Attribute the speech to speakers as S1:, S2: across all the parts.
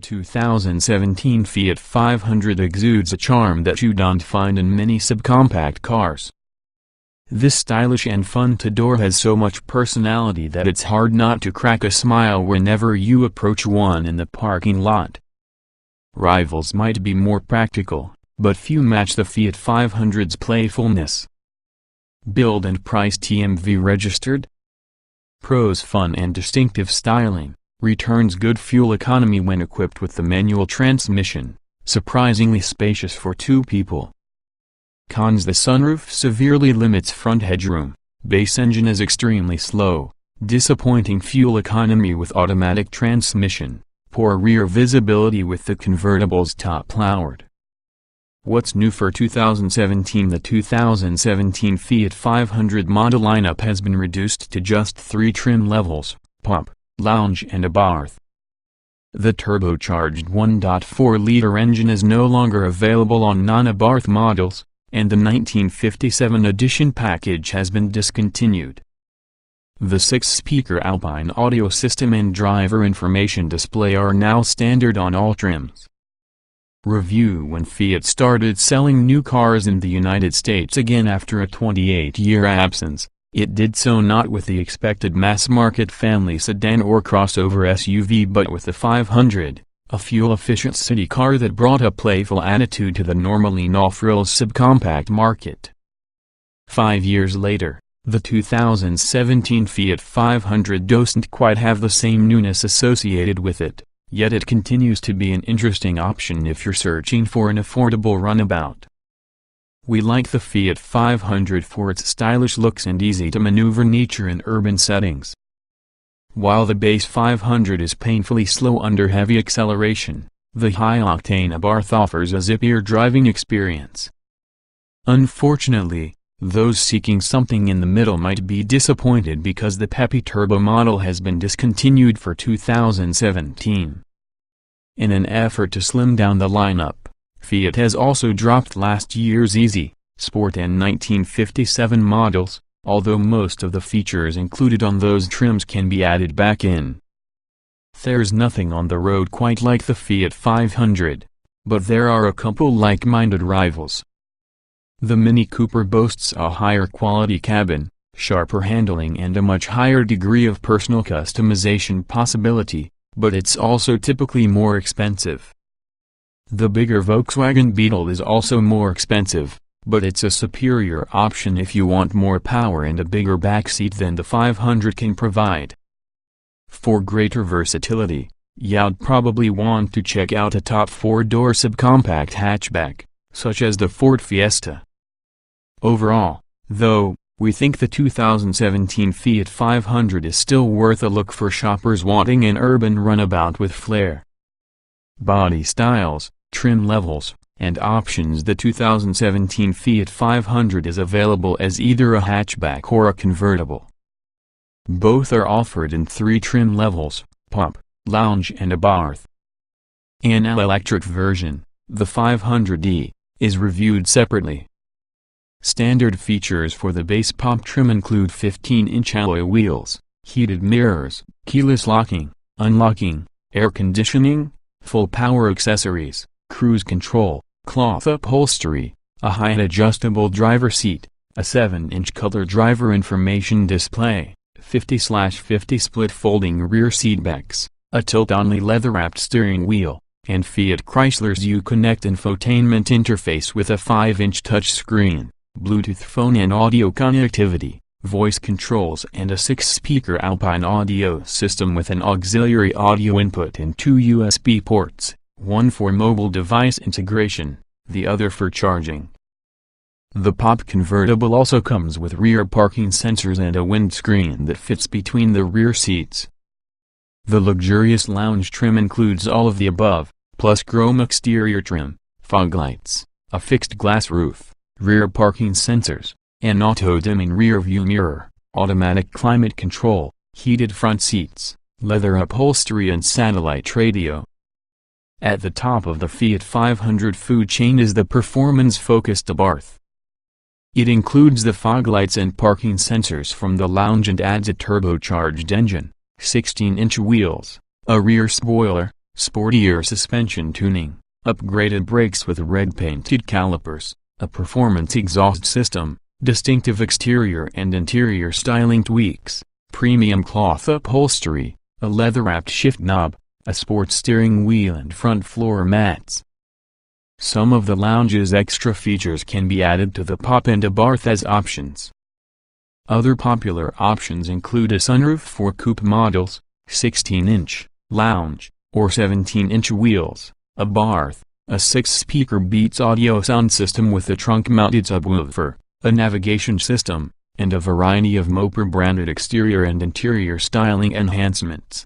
S1: 2017 Fiat 500 exudes a charm that you don't find in many subcompact cars. This stylish and fun two-door has so much personality that it's hard not to crack a smile whenever you approach one in the parking lot. Rivals might be more practical, but few match the Fiat 500's playfulness. Build and price: TMV registered. Pros: fun and distinctive styling. Returns: good fuel economy when equipped with the manual transmission, surprisingly spacious for two people. Cons: the sunroof severely limits front headroom, base engine is extremely slow, disappointing fuel economy with automatic transmission, poor rear visibility with the convertible's top lowered. What's new for 2017? The 2017 Fiat 500 model lineup has been reduced to just 3 trim levels: Pop, Lounge and Abarth. The turbocharged 1.4-liter engine is no longer available on non-Abarth models, and the 1957 edition package has been discontinued. The 6-speaker Alpine audio system and driver information display are now standard on all trims. Review: when Fiat started selling new cars in the United States again after a 28-year absence, it did so not with the expected mass-market family sedan or crossover SUV but with the 500, a fuel-efficient city car that brought a playful attitude to the normally no-frills subcompact market. 5 years later, the 2017 Fiat 500 doesn't quite have the same newness associated with it, yet it continues to be an interesting option if you're searching for an affordable runabout. We like the Fiat 500 for its stylish looks and easy-to-maneuver nature in urban settings. While the base 500 is painfully slow under heavy acceleration, the high-octane Abarth offers a zippier driving experience. Unfortunately, those seeking something in the middle might be disappointed because the peppy turbo model has been discontinued for 2017. In an effort to slim down the lineup, Fiat has also dropped last year's Easy, Sport and 1957 models, although most of the features included on those trims can be added back in. There's nothing on the road quite like the Fiat 500, but there are a couple like-minded rivals. The Mini Cooper boasts a higher quality cabin, sharper handling and a much higher degree of personal customization possibility, but it's also typically more expensive. The bigger Volkswagen Beetle is also more expensive, but it's a superior option if you want more power and a bigger backseat than the 500 can provide. For greater versatility, you'd probably want to check out a top 4-door subcompact hatchback, such as the Ford Fiesta. Overall, though, we think the 2017 Fiat 500 is still worth a look for shoppers wanting an urban runabout with flair. Body styles, trim levels, and options: the 2017 Fiat 500 is available as either a hatchback or a convertible. Both are offered in 3 trim levels: Pop, Lounge and Abarth. An all-electric version, the 500e, is reviewed separately. Standard features for the base Pop trim include 15-inch alloy wheels, heated mirrors, keyless locking, unlocking, air conditioning, full power accessories, cruise control, cloth upholstery, a height adjustable driver seat, a 7-inch color driver information display, 50/50 split folding rear seatbacks, a tilt-only leather-wrapped steering wheel, and Fiat Chrysler's Uconnect infotainment interface with a 5-inch touchscreen, Bluetooth phone and audio connectivity, voice controls and a 6-speaker Alpine audio system with an auxiliary audio input and 2 USB ports, one for mobile device integration, the other for charging. The Pop convertible also comes with rear parking sensors and a windscreen that fits between the rear seats. The luxurious lounge trim includes all of the above, plus chrome exterior trim, fog lights, a fixed glass roof, rear parking sensors, an auto-dimming rear-view mirror, automatic climate control, heated front seats, leather upholstery and satellite radio. At the top of the Fiat 500 food chain is the performance-focused Abarth. It includes the fog lights and parking sensors from the lounge and adds a turbocharged engine, 16-inch wheels, a rear spoiler, sportier suspension tuning, upgraded brakes with red-painted calipers, a performance exhaust system, distinctive exterior and interior styling tweaks, premium cloth upholstery, a leather-wrapped shift knob, a sports steering wheel and front floor mats. Some of the lounge's extra features can be added to the Pop and Abarth as options. Other popular options include a sunroof for coupe models, 16-inch, lounge, or 17-inch wheels, a Abarth, a 6-speaker Beats audio sound system with a trunk-mounted subwoofer, a navigation system, and a variety of Moper-branded exterior and interior styling enhancements.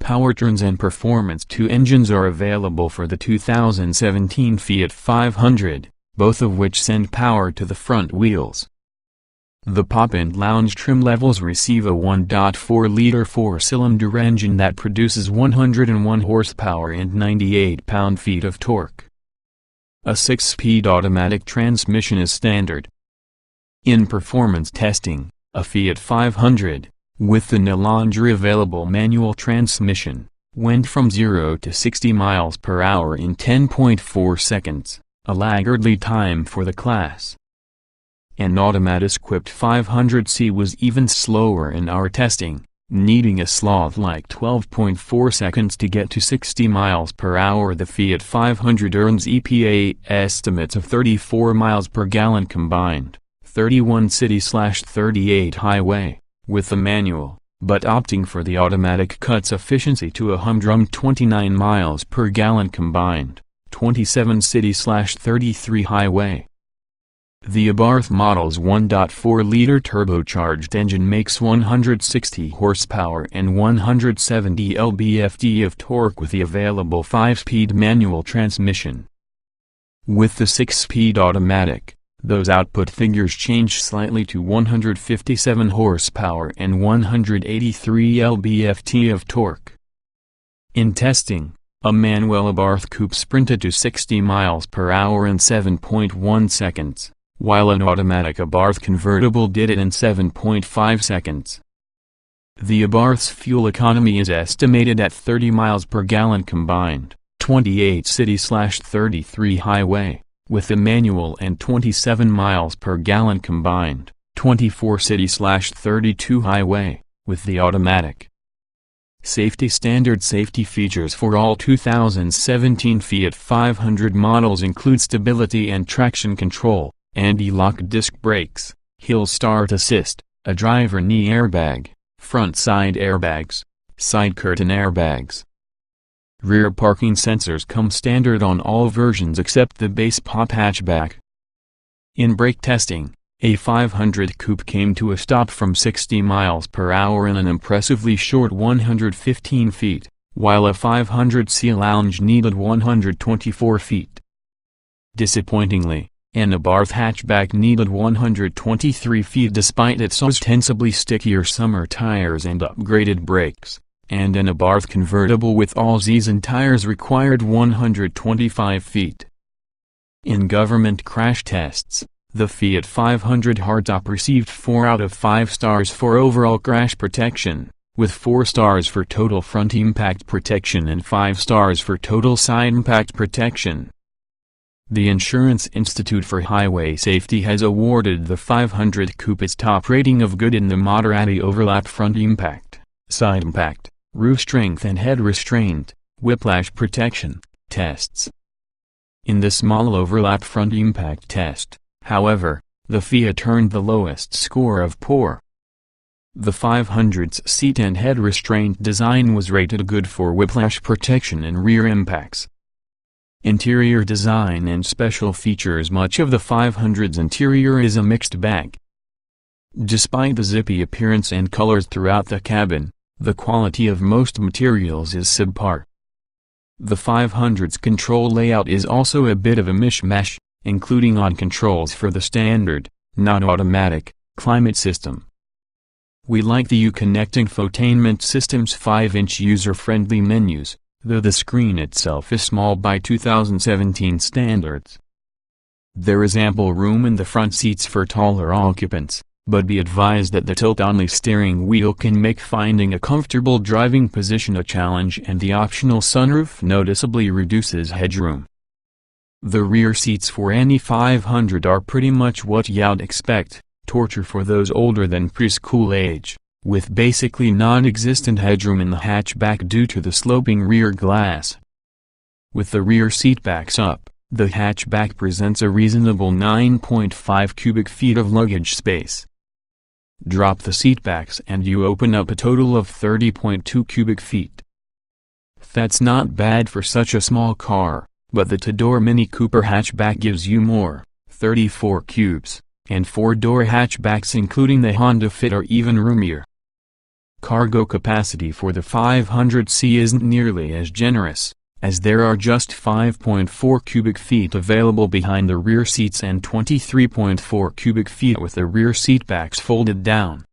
S1: Powertrains and Performance 2 engines are available for the 2017 Fiat 500, both of which send power to the front wheels. The Pop and Lounge trim levels receive a 1.4-liter 4-cylinder engine that produces 101 horsepower and 98 pound-feet of torque. A 6-speed automatic transmission is standard. In performance testing, a Fiat 500, with the no longer available manual transmission, went from 0 to 60 miles per hour in 10.4 seconds, a laggardly time for the class. An automatic-equipped 500C was even slower in our testing, needing a sloth-like 12.4 seconds to get to 60 miles per hour. The Fiat 500 earns EPA estimates of 34 miles per gallon combined, 31 city/38 highway, with the manual, but opting for the automatic cuts efficiency to a humdrum 29 miles per gallon combined, 27 city/33 highway. The Abarth model's 1.4-liter turbocharged engine makes 160 horsepower and 170 lb-ft of torque with the available 5-speed manual transmission. With the 6-speed automatic, those output figures change slightly to 157 horsepower and 183 lb-ft of torque. In testing, a manual Abarth coupe sprinted to 60 miles per hour in 7.1 seconds, while an automatic Abarth convertible did it in 7.5 seconds. The Abarth's fuel economy is estimated at 30 miles per gallon combined, 28 city/33 highway, with the manual, and 27 miles per gallon combined, 24 city/32 highway, with the automatic. Safety standard safety features for all 2017 Fiat 500 models include stability and traction control, anti-lock disc brakes, hill start assist, a driver knee airbag, front side airbags, side curtain airbags. Rear parking sensors come standard on all versions except the base Pop hatchback. In brake testing, a 500 coupe came to a stop from 60 miles per hour in an impressively short 115 feet, while a 500C lounge needed 124 feet. Disappointingly, an Abarth hatchback needed 123 feet despite its ostensibly stickier summer tires and upgraded brakes, and an Abarth convertible with all-season tires required 125 feet. In government crash tests, the Fiat 500 hardtop received 4 out of 5 stars for overall crash protection, with 4 stars for total front impact protection and 5 stars for total side impact protection. The Insurance Institute for Highway Safety has awarded the 500 coupe its top rating of good in the moderate overlap front impact, side impact, roof strength and head restraint, whiplash protection, tests. In the small overlap front impact test, however, the Fiat earned the lowest score of poor. The 500's seat and head restraint design was rated good for whiplash protection and rear impacts. Interior design and special features. Much of the 500's interior is a mixed bag. Despite the zippy appearance and colors throughout the cabin, the quality of most materials is subpar. The 500's control layout is also a bit of a mishmash, including on controls for the standard, non-automatic, climate system. We like the Uconnect infotainment system's 5-inch user-friendly menus, though the screen itself is small by 2017 standards. There is ample room in the front seats for taller occupants, but be advised that the tilt-only steering wheel can make finding a comfortable driving position a challenge, and the optional sunroof noticeably reduces headroom. The rear seats for any 500 are pretty much what you'd expect, torture for those older than preschool age, with basically non-existent headroom in the hatchback due to the sloping rear glass. With the rear seat backs up, the hatchback presents a reasonable 9.5 cubic feet of luggage space. Drop the seatbacks and you open up a total of 30.2 cubic feet. That's not bad for such a small car, but the two-door Mini Cooper hatchback gives you more, 34 cubes, and four-door hatchbacks including the Honda Fit are even roomier. Cargo capacity for the 500c isn't nearly as generous, as there are just 5.4 cubic feet available behind the rear seats and 23.4 cubic feet with the rear seatbacks folded down.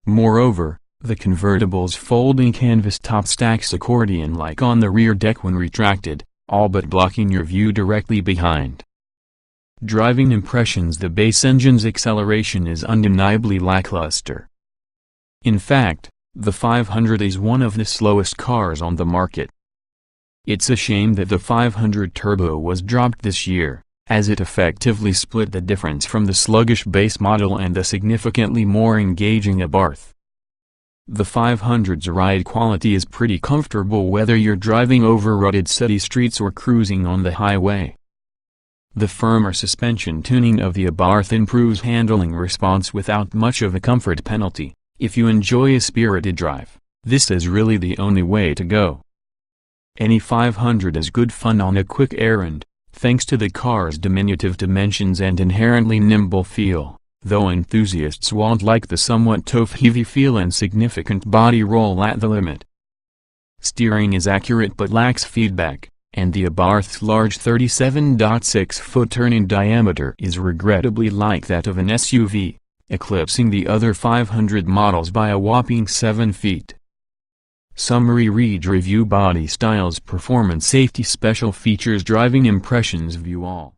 S1: Moreover, the convertible's folding canvas top stacks accordion-like on the rear deck when retracted, all but blocking your view directly behind. Driving impressions: the base engine's acceleration is undeniably lackluster. In fact, the 500 is one of the slowest cars on the market. It's a shame that the 500 Turbo was dropped this year, as it effectively split the difference from the sluggish base model and the significantly more engaging Abarth. The 500's ride quality is pretty comfortable whether you're driving over rutted city streets or cruising on the highway. The firmer suspension tuning of the Abarth improves handling response without much of a comfort penalty. If you enjoy a spirited drive, this is really the only way to go. Any 500 is good fun on a quick errand, thanks to the car's diminutive dimensions and inherently nimble feel, though enthusiasts won't like the somewhat top-heavy feel and significant body roll at the limit. Steering is accurate but lacks feedback, and the Abarth's large 37.6-foot turning diameter is regrettably like that of an SUV, eclipsing the other 500 models by a whopping 7 feet. Summary: read review, body styles, performance, safety, special features, driving impressions, view all.